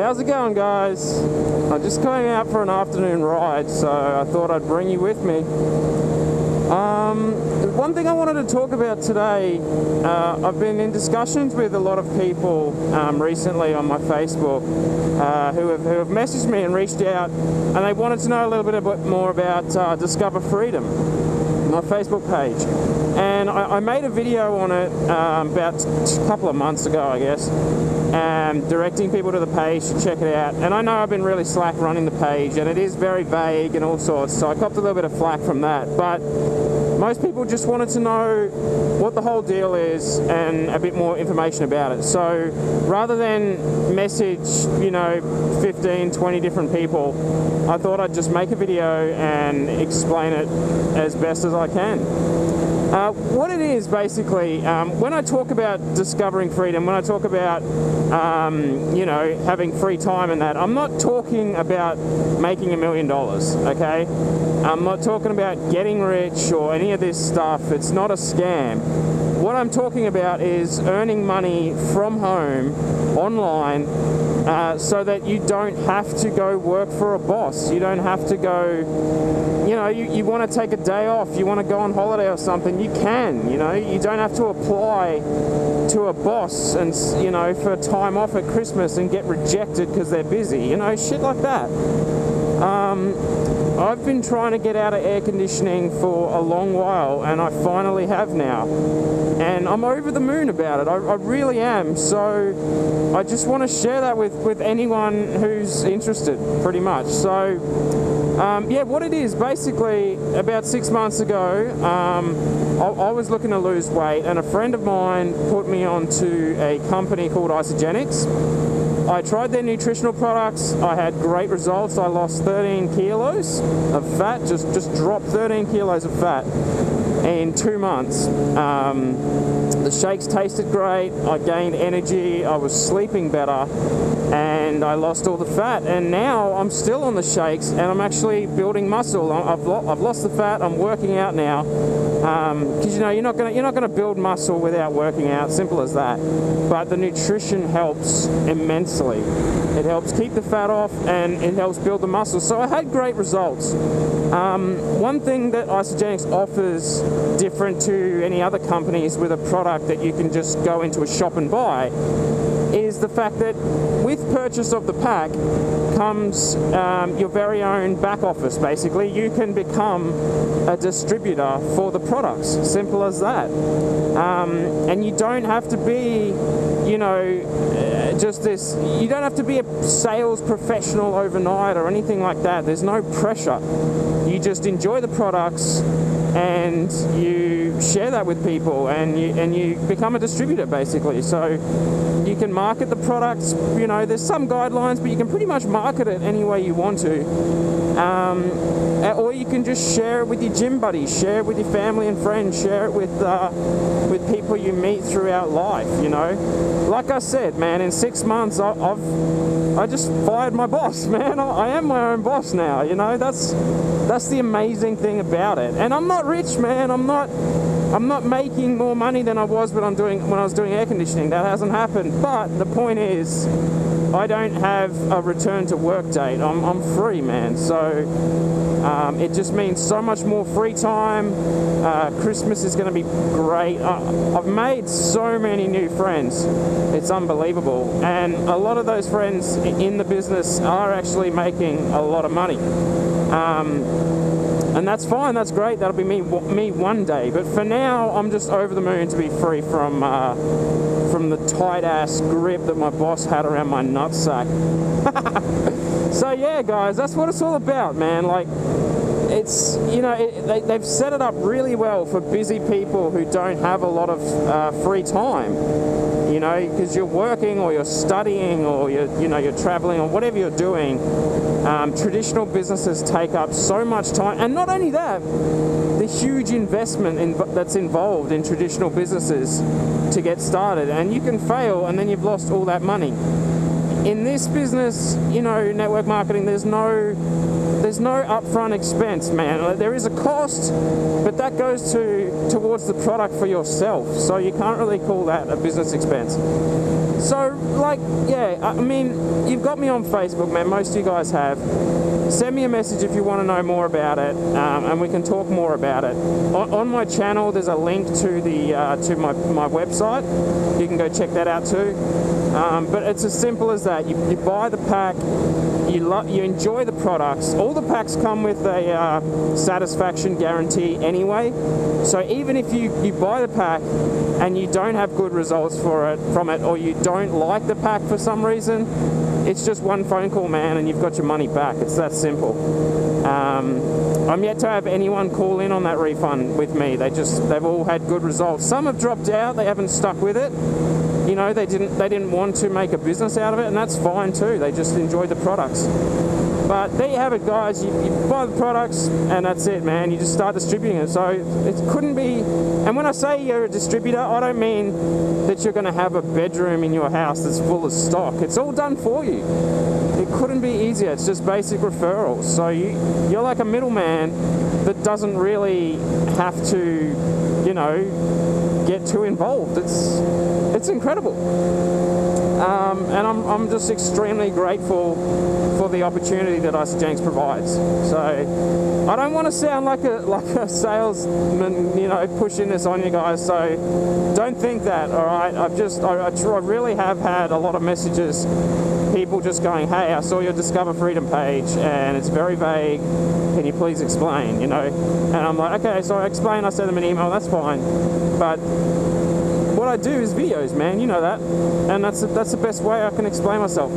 How's it going, guys? I'm just going out for an afternoon ride, so I thought I'd bring you with me. One thing I wanted to talk about today, I've been in discussions with a lot of people recently on my Facebook who have messaged me and reached out, and they wanted to know a little bit more about Discover Freedom, my Facebook page. And I made a video on it about a couple of months ago, I guess, directing people to the page to check it out. And I know I've been really slack running the page, and it is very vague and all sorts, so I copped a little bit of flack from that. But most people just wanted to know what the whole deal is and a bit more information about it. So rather than message, 15, 20 different people, I thought I'd just make a video and explain it as best as I can. What it is, basically, when I talk about discovering freedom, when I talk about, having free time and that, I'm not talking about making $1 million, okay? I'm not talking about getting rich or any of this stuff. It's not a scam. What I'm talking about is earning money from home, online, so that you don't have to go work for a boss. You don't have to go, you want to take a day off, you want to go on holiday or something, you can, you don't have to apply to a boss and, for time off at Christmas and get rejected because they're busy, shit like that. I've been trying to get out of air conditioning for a long while, and I finally have now. And I'm over the moon about it. I really am. So I just want to share that with anyone who's interested, pretty much. So, what it is, basically, about 6 months ago, I was looking to lose weight, and a friend of mine put me onto a company called Isagenix. I tried their nutritional products. I had great results. I lost 13 kilos of fat, just dropped 13 kilos of fat in 2 months. The shakes tasted great. I gained energy. I was sleeping better, and I lost all the fat. And now I'm still on the shakes, and I'm actually building muscle. I've lost the fat. I'm working out now, because you're not gonna build muscle without working out. Simple as that. But the nutrition helps immensely. It helps keep the fat off, and it helps build the muscle. So I had great results. One thing that Isagenix offers different to any other companies with a product that you can just go into a shop and buy is the fact that with purchase of the pack comes your very own back office. Basically, you can become a distributor for the products. Simple as that. And you don't have to be, you don't have to be a sales professional overnight or anything like that. There's no pressure. You just enjoy the products and you share that with people, and you become a distributor, basically. So you can market the products, there's some guidelines, but you can pretty much market it any way you want to. Or you can just share it with your gym buddies, share it with your family and friends, share it with people you meet throughout life, Like I said, man, in 6 months, I just fired my boss, man. I am my own boss now, That's the amazing thing about it. And I'm not rich, man. I'm not making more money than I was when I was doing air conditioning. That hasn't happened. But the point is, I don't have a return to work date. I'm free, man. So it just means so much more free time. Christmas is going to be great. I've made so many new friends. It's unbelievable. And a lot of those friends in the business are actually making a lot of money. And that's fine, that's great, that'll be me one day. But for now, I'm just over the moon to be free from the tight-ass grip that my boss had around my nutsack. So yeah, guys, that's what it's all about, man. Like, it's, they've set it up really well for busy people who don't have a lot of free time. Because you're working or you're studying or you're traveling or whatever you're doing. Traditional businesses take up so much time, and not only that, the huge investment that's involved in traditional businesses to get started, and you can fail and then you've lost all that money. In this business, network marketing, there's no upfront expense, man. There is a cost, but that goes towards the product for yourself, so you can't really call that a business expense. So, like, yeah, I mean, you've got me on Facebook, man. Most of you guys have. Send me a message if you want to know more about it, and we can talk more about it. On my channel, there's a link to the to my website. You can go check that out too. But it's as simple as that. You buy the pack. You enjoy the products. All the packs come with a satisfaction guarantee anyway. So even if you buy the pack and you don't have good results from it, or you don't like the pack for some reason, it's just one phone call, man, and you've got your money back. It's that simple. I'm yet to have anyone call in on that refund with me. They've all had good results. Some have dropped out. They haven't stuck with it. You know, they didn't want to make a business out of it, and that's fine too. They just enjoyed the products. But there you have it, guys. You buy the products, and that's it, man. You just start distributing it. So it couldn't be. And when I say you're a distributor, I don't mean that you're going to have a bedroom in your house that's full of stock. It's all done for you. It couldn't be easier. It's just basic referrals. So you're like a middleman that doesn't really have to, you know, get too involved. It's incredible. And I'm just extremely grateful for the opportunity that Ice Jenks provides. So I don't want to sound like a salesman, you know, pushing this on you guys. So don't think that. All right, I really have had a lot of messages, people just going, hey, I saw your Discover Freedom page and it's very vague. Can you please explain? You know, and I'm like, okay, so I explain. I send them an email. That's fine, but what I do is videos, man, you know that, and that's the best way I can explain myself.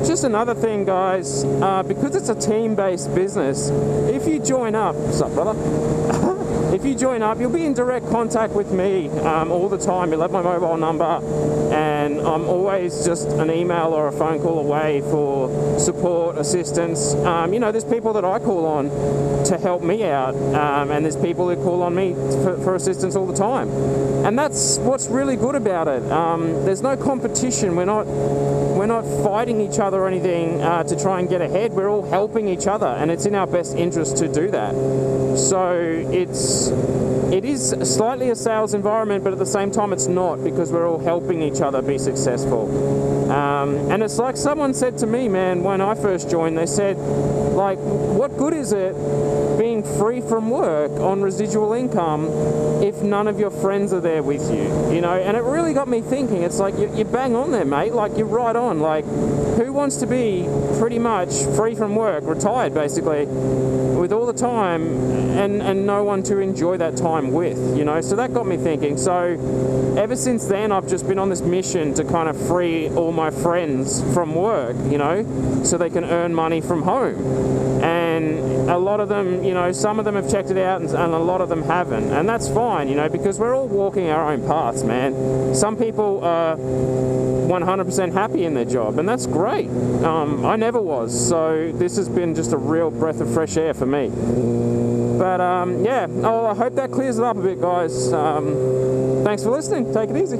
Just another thing, guys, because it's a team-based business, if you join up, what's up, brother? If you join up, you'll be in direct contact with me all the time. You'll have my mobile number, and I'm always just an email or a phone call away for support, assistance. You know, there's people that I call on to help me out, and there's people that call on me for assistance all the time. And that's what's really good about it. There's no competition. We're not fighting each other or anything to try and get ahead. We're all helping each other, and it's in our best interest to do that. So it is slightly a sales environment, but at the same time it's not, because we're all helping each other be successful. And it's like someone said to me, man, when I first joined, they said, like, what good is it being free from work on residual income if none of your friends are there with you? You know, and it really got me thinking. It's like, you bang on there, mate. Like, you're right on. Like, who wants to be pretty much free from work, retired basically, with all the time and no one to enjoy that time with, you know? So that got me thinking. So ever since then, I've just been on this mission to kind of free all my friends from work, you know, so they can earn money from home. And a lot of them, you know, some of them have checked it out and a lot of them haven't. And that's fine, you know, because we're all walking our own paths, man. Some people are 100% happy in their job, and that's great. I never was, so this has been just a real breath of fresh air for me. But yeah, I hope that clears it up a bit, guys. Thanks for listening. Take it easy.